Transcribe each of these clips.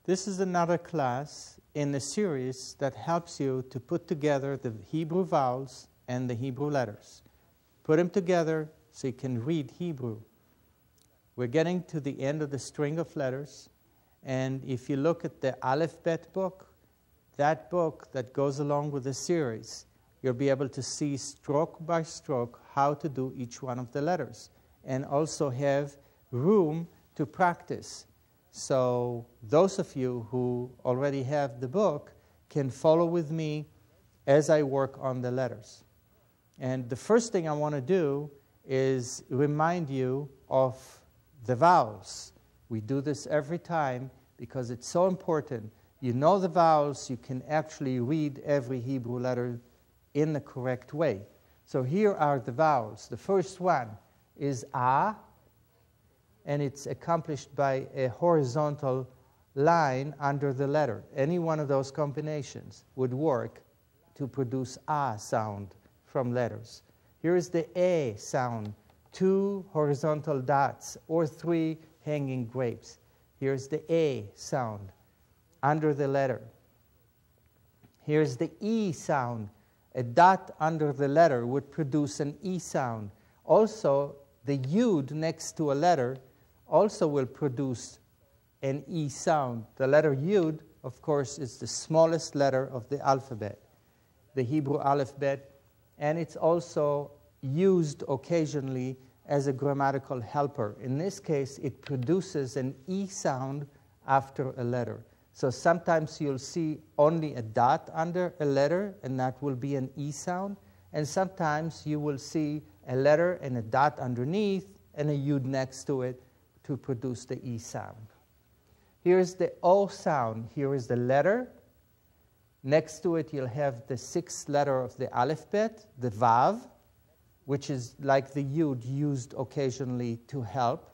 This is another class in the series that helps you to put together the Hebrew vowels and the Hebrew letters. Put them together so you can read Hebrew. We're getting to the end of the string of letters, and if you look at the Aleph Bet book, that book that goes along with the series, you'll be able to see stroke by stroke how to do each one of the letters, and also have room to practice. So those of you who already have the book can follow with me as I work on the letters. And the first thing I want to do is remind you of the vowels. We do this every time because it's so important. You know the vowels, you can actually read every Hebrew letter in the correct way. So here are the vowels. The first one is A, and it's accomplished by a horizontal line under the letter. Any one of those combinations would work to produce A sound from letters. Here is the A sound, 2 horizontal dots or 3 hanging grapes. Here's the A sound under the letter. Here's the E sound. A dot under the letter would produce an E sound. Also, the Yud next to a letter also will produce an E sound. The letter Yud, of course, is the smallest letter of the alphabet, the Hebrew Aleph Bet, and it's also used occasionally as a grammatical helper. In this case, it produces an E sound after a letter. So sometimes you'll see only a dot under a letter, and that will be an E sound. And sometimes you will see a letter and a dot underneath and a Yud next to it to produce the E sound. Here's the O sound. Here is the letter. Next to it, you'll have the 6th letter of the Aleph Bet, the Vav, which is like the Yud used occasionally to help,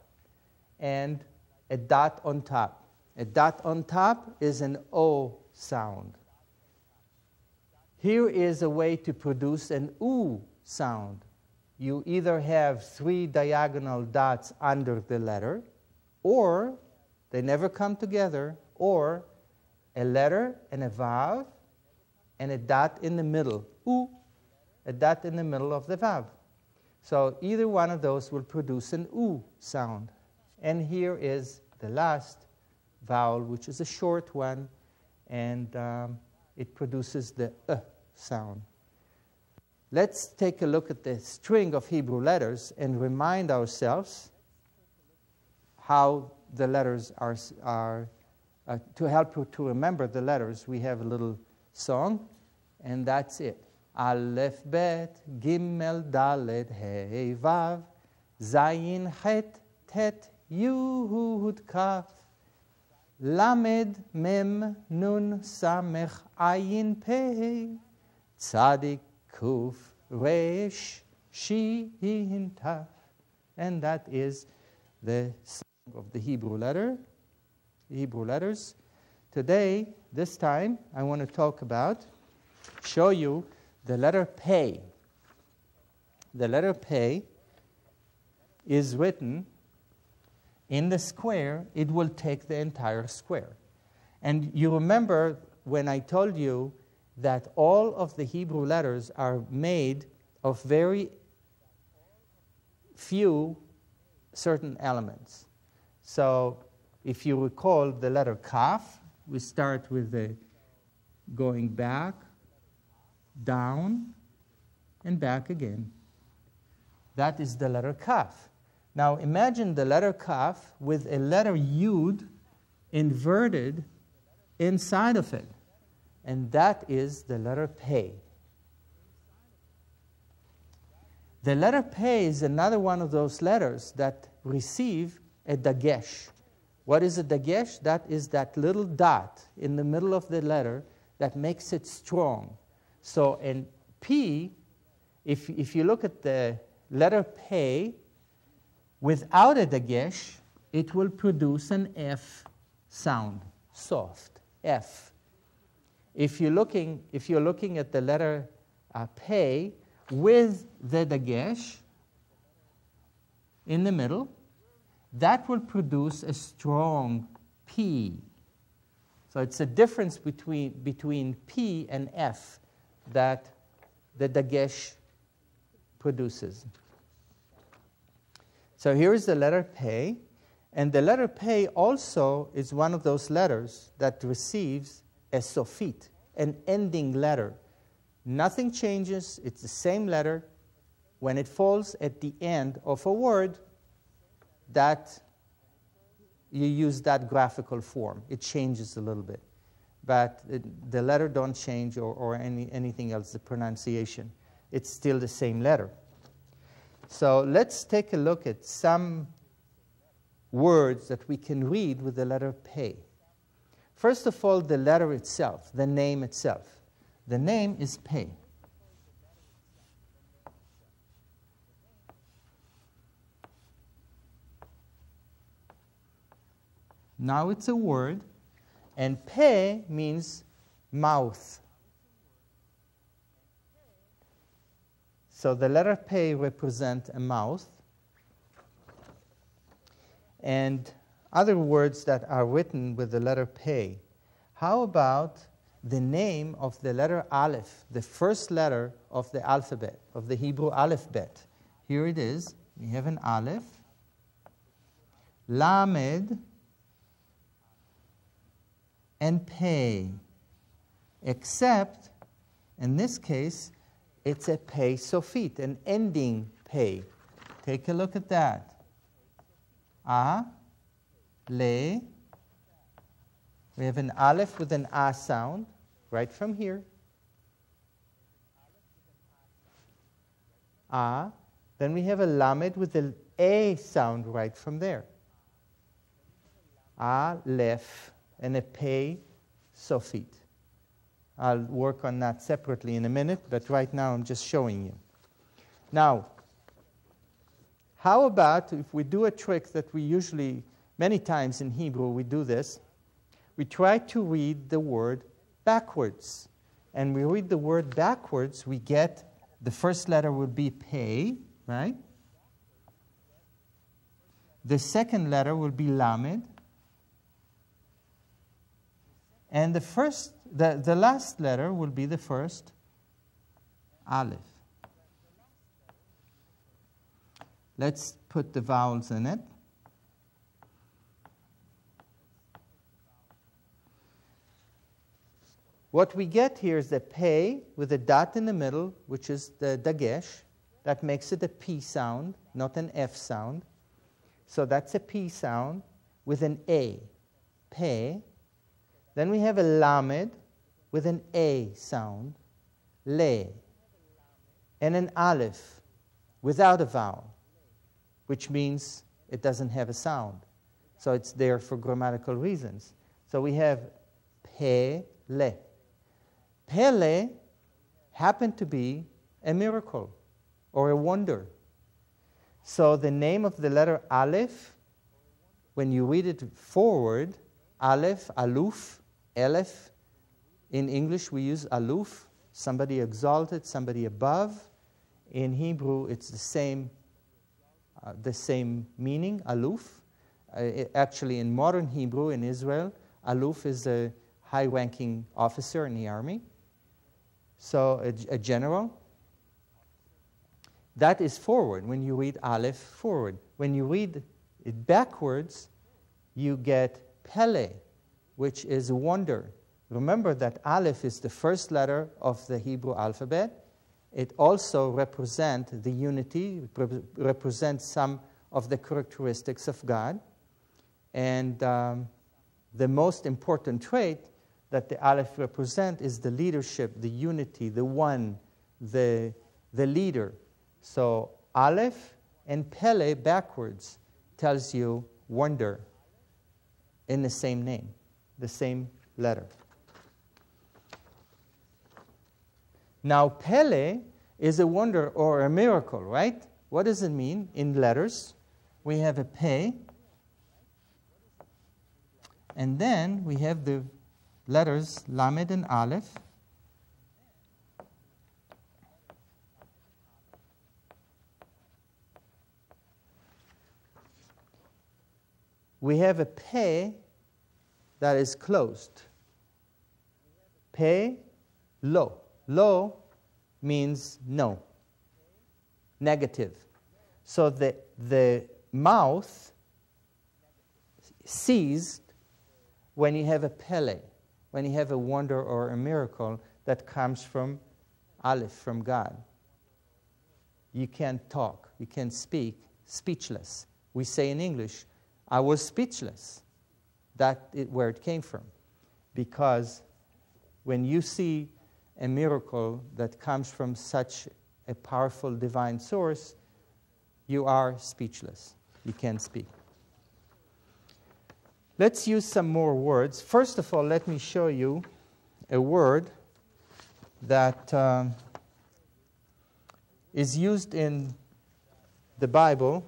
and a dot on top. A dot on top is an O sound. Here is a way to produce an U sound. You either have 3 diagonal dots under the letter, or they never come together, or a letter and a Vav, and a dot in the middle, U, a dot in the middle of the Vav. So either one of those will produce an U sound. And here is the last vowel, which is a short one, and it produces the sound. Let's take a look at the string of Hebrew letters and remind ourselves how the letters are to help you to remember the letters. We have a little song, and that's it. Aleph, Bet, Gimel, Dalet, Hey, Vav, Zayin, Het, Tet, Yud, Kaf, Lamed, Mem, Nun, Samech, Ayin, Pei, Tzadik, Kuf, Resh, Shin, Taf. And that is the song of the Hebrew letters. Today, this time, I want to show you the letter Pei. The letter Pei is written in the square. It will take the entire square. And you remember when I told you that all of the Hebrew letters are made of very few certain elements. So if you recall the letter Kaf, we start with the going back, down, and back again. That is the letter Kaf. Now imagine the letter Kaf with a letter Yud inverted inside of it. And that is the letter Pei. The letter Pei is another one of those letters that receive a dagesh. What is a dagesh? That is that little dot in the middle of the letter that makes it strong. So in P, if you look at the letter Pei, without a dagesh, it will produce an F sound, soft, F. If you're looking at the letter Pei with the dagesh in the middle, that will produce a strong P. So it's a difference between P and F that the dagesh produces. So here is the letter Pei, and the letter Pei also is one of those letters that receives a sophit, an ending letter. Nothing changes, it's the same letter. When it falls at the end of a word, that you use that graphical form. It changes a little bit. But the letter don't change or anything else, the pronunciation. It's still the same letter. So let's take a look at some words that we can read with the letter Pei. First of all, the letter itself, the name itself. The name is Pei. Now it's a word, and Pei means mouth. So the letter Pei represents a mouth. And other words that are written with the letter Pei. How about the name of the letter Aleph, the first letter of the alphabet, of the Hebrew Aleph Bet? Here it is. We have an Aleph, Lamed, and Pei, except in this case it's a Pei sophit, an ending Pei. Take a look at that. A, Le. We have an Aleph with an A sound right from here. A. Then we have a Lamed with an A sound right from there. Aleph. And a Pei sophit. I'll work on that separately in a minute, but right now I'm just showing you. Now, how about if we do a trick that we usually, many times in Hebrew we do this, we try to read the word backwards. And we read the word backwards, we get, the first letter would be Pei, right? The second letter will be Lamed. And the last letter will be the first Aleph. Let's put the vowels in it. What we get here is the Pei with a dot in the middle, which is the dagesh. That makes it a P sound, not an F sound. So that's a P sound with an A. Pei. Then we have a Lamed with an A sound, Le, and an Aleph without a vowel, which means it doesn't have a sound. So it's there for grammatical reasons. So we have Pele. Pele happened to be a miracle or a wonder. So the name of the letter Aleph, when you read it forward, Aleph, Aluf, Aleph. In English we use Aluf, somebody exalted, somebody above. In Hebrew it's the same meaning, Aluf. Actually in modern Hebrew in Israel, Aluf is a high-ranking officer in the army. So a general. That is forward, when you read Aleph forward. When you read it backwards, you get Pele, which is a wonder. Remember that Aleph is the first letter of the Hebrew alphabet. It also represents the unity, represents some of the characteristics of God. And the most important trait that the Aleph represents is the leadership, the unity, the one, the leader. So Aleph and Pele backwards tells you wonder in the same name, the same letter. Now Pele is a wonder or a miracle, right? What does it mean in letters? We have a Pe, and then we have the letters Lamed and Aleph. We have a Pe that is closed. Pe, lo. Lo means no, negative. So the mouth sees when you have a pele, when you have a wonder or a miracle that comes from Aleph, from God. You can't talk, you can't speak, speechless. We say in English, I was speechless. Where it came from. Because when you see a miracle that comes from such a powerful divine source, you are speechless. You can't speak. Let's use some more words. First of all, let me show you a word that is used in the Bible,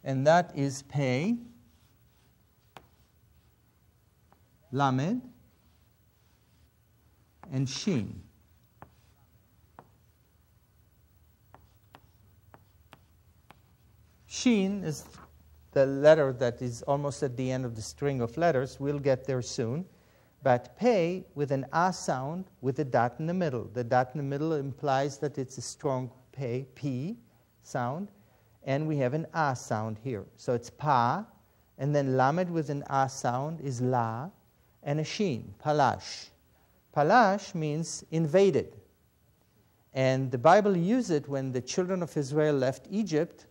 and that is Pei, Lamed, and Shin. Shin is the letter that is almost at the end of the string of letters. We'll get there soon. But Pei with an A sound with a dot in the middle. The dot in the middle implies that it's a strong Pei, P sound. And we have an A sound here. So it's Pa, and then Lamed with an A sound is La, and a Shin, Palash. Palash means invaded. And the Bible uses it when the children of Israel left Egypt.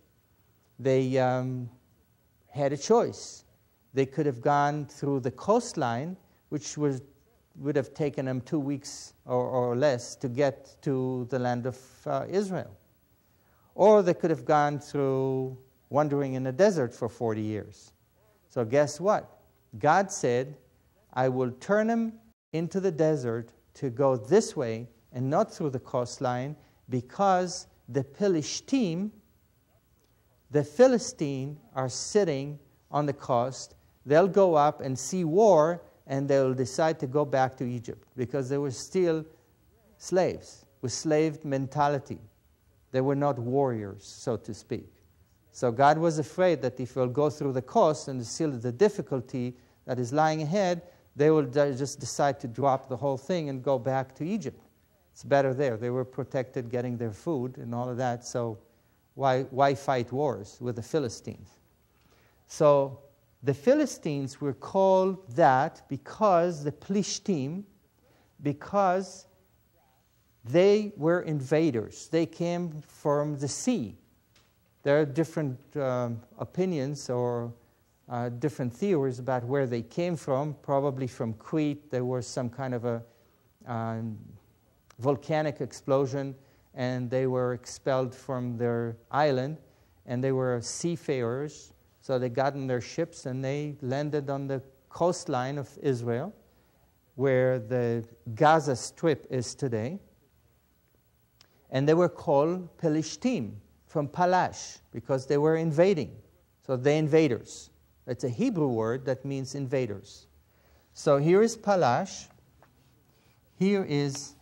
They had a choice. They could have gone through the coastline, which would have taken them 2 weeks or less to get to the land of Israel. Or they could have gone through wandering in the desert for 40 years. So guess what? God said, I will turn them into the desert to go this way and not through the coastline, because the Philistine, the Philistine are sitting on the coast. They'll go up and see war, and they'll decide to go back to Egypt because they were still slaves with slave mentality. They were not warriors, so to speak. So God was afraid that if we'll go through the coast and see the difficulty that is lying ahead, they will just decide to drop the whole thing and go back to Egypt. It's better there. They were protected, getting their food and all of that, so why fight wars with the Philistines? So the Philistines were called that because the Plishtim, because they were invaders. They came from the sea. There are different opinions or different theories about where they came from. Probably from Crete. There was some kind of a volcanic explosion, and they were expelled from their island, and they were seafarers. So they got in their ships, and they landed on the coastline of Israel, where the Gaza Strip is today. And they were called Pelishtim, from Palash, because they were invading. So the invaders. It's a Hebrew word that means invaders. So here is Palash. Here is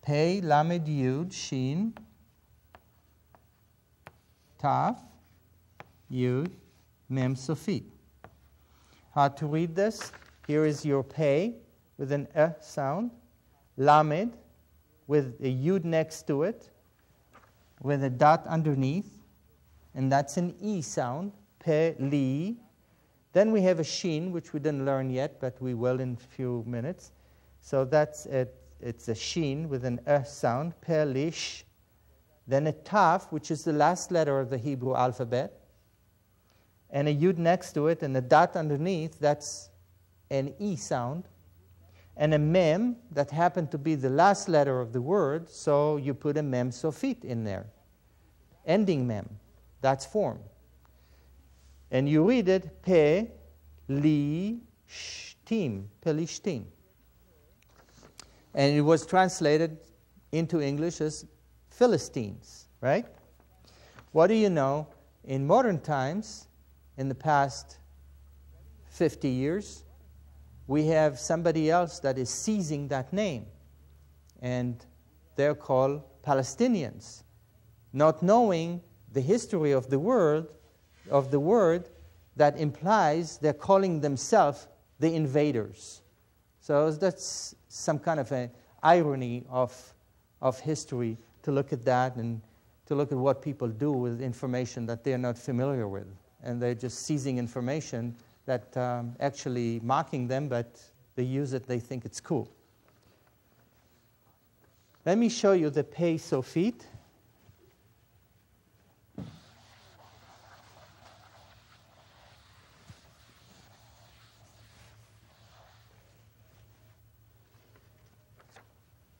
Pei, Lamed, Yud, Shin, Taf, Yud, Mem, Sofit. How to read this? Here is your Pei with an sound, Lamed with a Yud next to it, with a dot underneath, and that's an E sound, Pe, Li. Then we have a Shin, which we didn't learn yet, but we will in a few minutes. So that's it. It's a Shin with an sound, Pe, Lish. Then a Taf, which is the last letter of the Hebrew alphabet, and a Yud next to it, and a dot underneath, that's an E sound, and a Mem, that happened to be the last letter of the word, so you put a Mem Sofit in there. Ending Mem, that's form. And you read it, Pe, Li, Shtim, Pelishtim. And it was translated into English as Philistines, right? What do you know? In modern times, in the past 50 years, we have somebody else that is seizing that name. And they're called Palestinians, not knowing the history of the word that implies they're calling themselves the invaders. So that's some kind of an irony of history, to look at that and to look at what people do with information that they're not familiar with. And they're just seizing information that actually mocking them, but they use it, they think it's cool. Let me show you the Pei Sophite.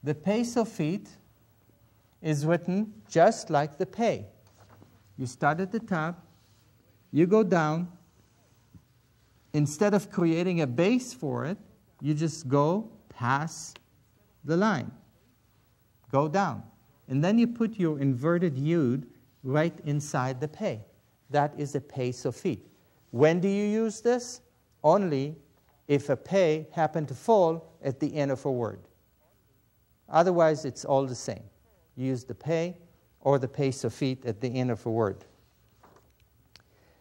The Pei Sophite is written just like the Pei. You start at the top, you go down. Instead of creating a base for it, you just go past the line. Go down. And then you put your inverted yud right inside the Pei. That is a Pei Sophite. When do you use this? Only if a Pei happened to fall at the end of a word. Otherwise, it's all the same. You use the Pei or the Pei Sophite at the end of a word.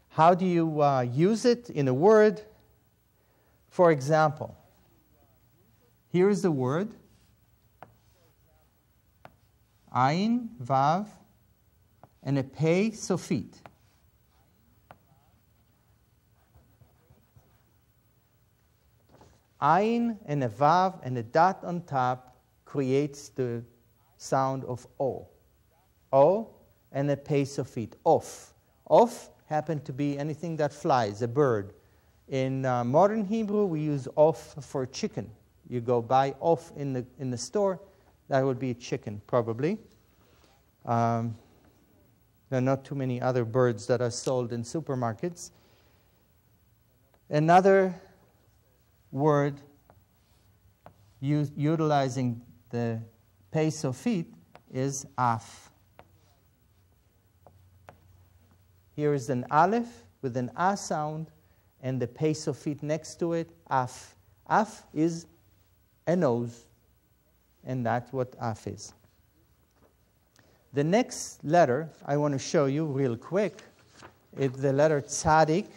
How do you use it in a word? For example, here's the word, Ayin, Vav, and a Pei Sophite. Ayin and a Vav and a dot on top creates the sound of O. O and a Pei Sophite, Of. Of happened to be anything that flies, a bird. In modern Hebrew, we use of for chicken. You go buy of in the store, that would be a chicken, probably. There are not too many other birds that are sold in supermarkets. Another word utilizing the Pei Sophite is af. Here is an aleph with an a sound and the Pei Sophite next to it, af. Af is a nose, and that's what af is. The next letter I want to show you real quick is the letter tzadik.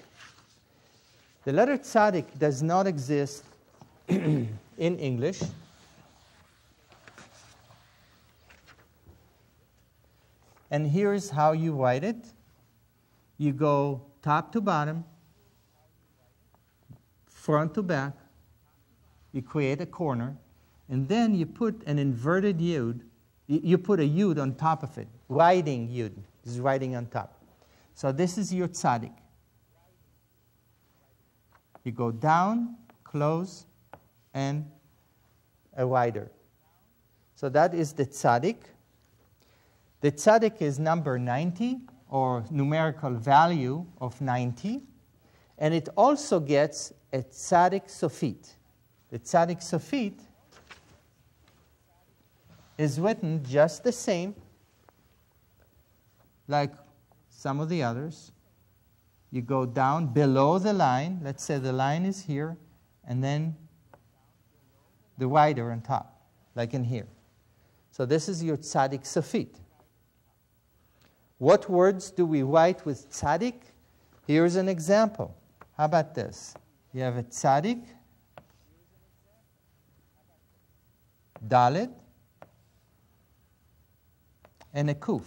The letter tzadik does not exist in English. And here's how you write it. You go top to bottom, front to back. You create a corner, and then you put an inverted yud. You put a yud on top of it. Writing yud is writing on top. So this is your tzaddik. You go down, close, and a wider. So that is the tzaddik. The tzaddik is number 90, or numerical value of 90. And it also gets a tzaddik sophite. The tzaddik sophite is written just the same like some of the others. You go down below the line. Let's say the line is here, and then the wider on top, like in here. So this is your tzaddik sophite. What words do we write with tzaddik? Here's an example. How about this? You have a tzaddik, dalet, and a kuf.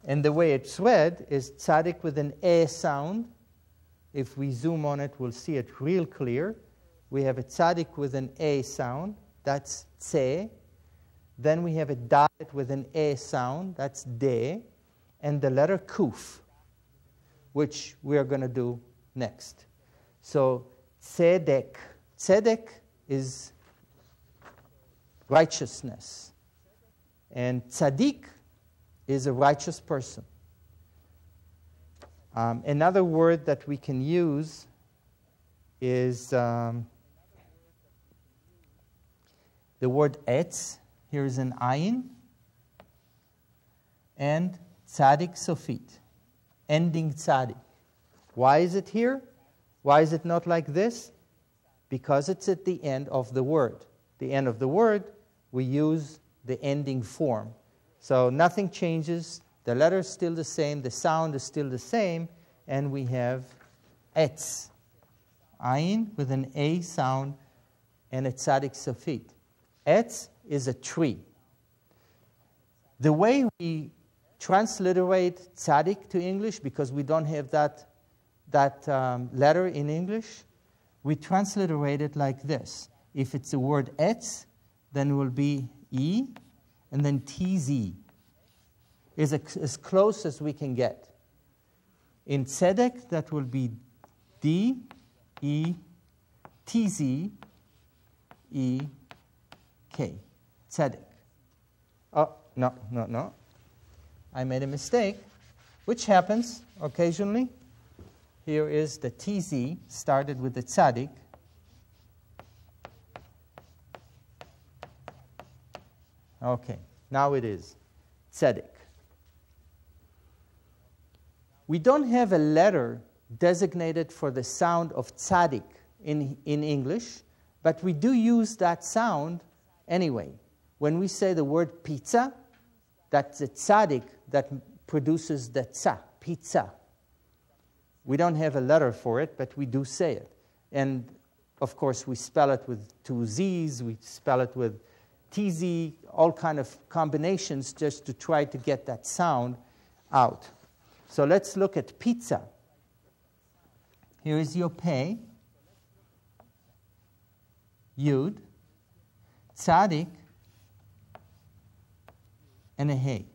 And the way it's read is tzaddik with an e sound. If we zoom on it, we'll see it real clear. We have a tzaddik with an e sound. That's tse. Then we have a dalet with an e sound. That's de. And the letter kuf, which we are going to do next. So tzedek. Tzedek is righteousness. And tzaddik is a righteous person. Another word that we can use is the word etz. Here is an ayin. And tzaddik sophite, ending tzaddik. Why is it here? Why is it not like this? because it's at the end of the word. The end of the word, we use the ending form. So nothing changes. The letter is still the same. The sound is still the same. And we have etz. Ayin with an A sound and a tzadik sofit. Etz is a tree. The way we transliterate tzadik to English, because we don't have that letter in English, we transliterate it like this. If it's the word etz, then it will be E, and then TZ is as close as we can get. In tzedek, that will be D, E, TZ, E, K. Tzedek. Oh, no. I made a mistake, which happens occasionally. Here is the TZ, started with the tzaddik. Okay, now it is tzedek. We don't have a letter designated for the sound of tzaddik in English, but we do use that sound anyway. When we say the word pizza, that's the tzaddik that produces the tza, pizza. We don't have a letter for it, but we do say it. And, of course, we spell it with two Z's, we spell it with TZ, all kind of combinations just to try to get that sound out. So let's look at pizza. Here is your pei, yud, tzadik, and a hey.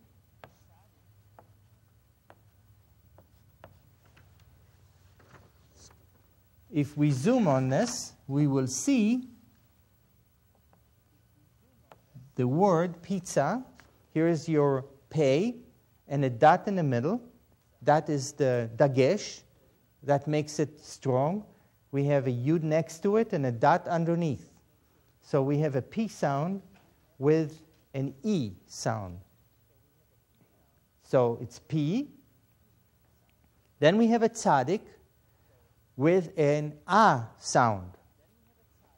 If we zoom on this, we will see the word pizza. Here is your pei and a dot in the middle. That is the dagesh. That makes it strong. We have a yud next to it and a dot underneath. So we have a P sound with an E sound. So it's P. Then we have a tzadik with an A sound.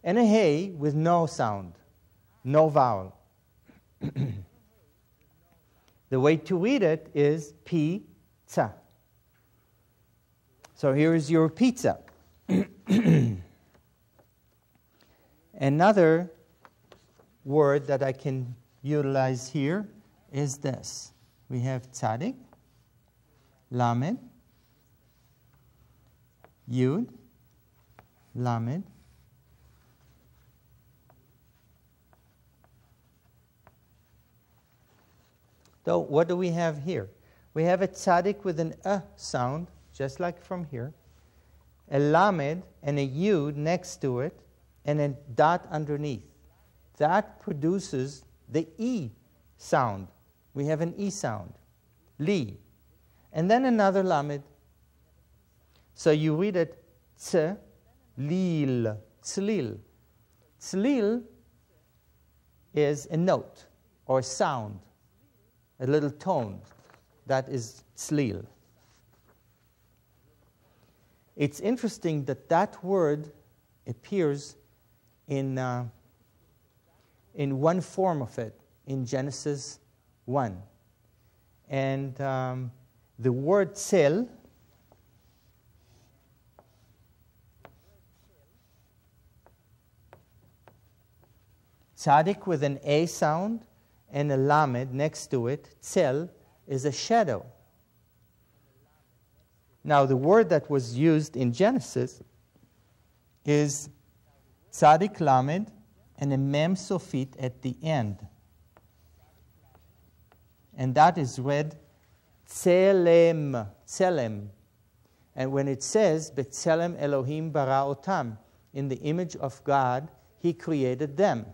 And a hey with no sound, no vowel. The way to read it is pizza. So here is your pizza. Another word that I can utilize here is this. We have tzadik, lamed, yud, lamed, so what do we have here? We have a tzadik with an sound, just like from here, a lamed and a yud next to it, and a dot underneath. That produces the E sound. We have an E sound, li. And then another lamed. So you read it tzlil, tzlil. Tzlil is a note or sound, a little tone. That is tzlil. It's interesting that that word appears in one form of it in Genesis 1. And the word tzel tzadik with an A sound and a lamed next to it, tzel, is a shadow. Now the word that was used in Genesis is tzadik lamed and a mem sofit at the end. And that is read tzelem, tzelem. And when it says, B'tzelem Elohim bara otam, in the image of God, He created them.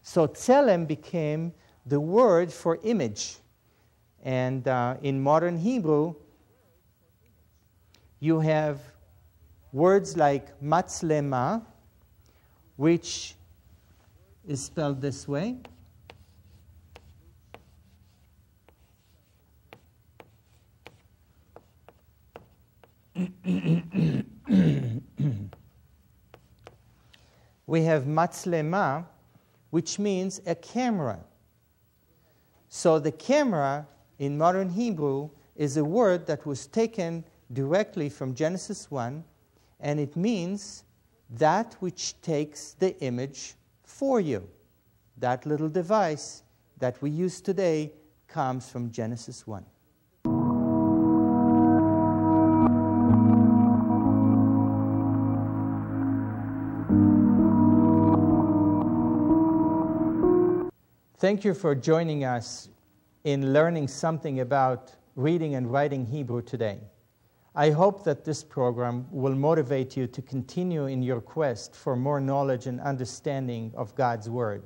So tzelem became the word for image. And in modern Hebrew, you have words like matzlema, which is spelled this way. we have matzlema, which means a camera. So the camera in modern Hebrew is a word that was taken directly from Genesis 1, and it means that which takes the image for you. That little device that we use today comes from Genesis 1. Thank you for joining us in learning something about reading and writing Hebrew today. I hope that this program will motivate you to continue in your quest for more knowledge and understanding of God's Word.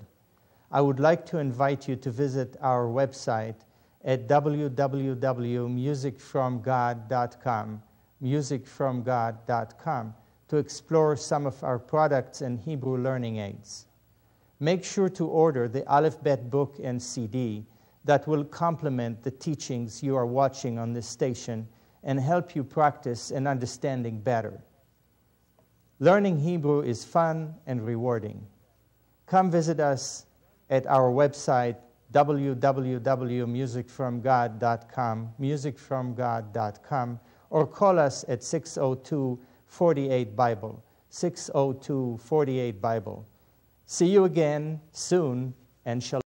I would like to invite you to visit our website at www.musicfromgod.com, to explore some of our products and Hebrew learning aids. Make sure to order the Aleph Bet book and CD that will complement the teachings you are watching on this station and help you practice and understanding better. Learning Hebrew is fun and rewarding. Come visit us at our website, www.musicfromgod.com, or call us at 602-48-BIBLE, 602-48-BIBLE. See you again soon, and shalom.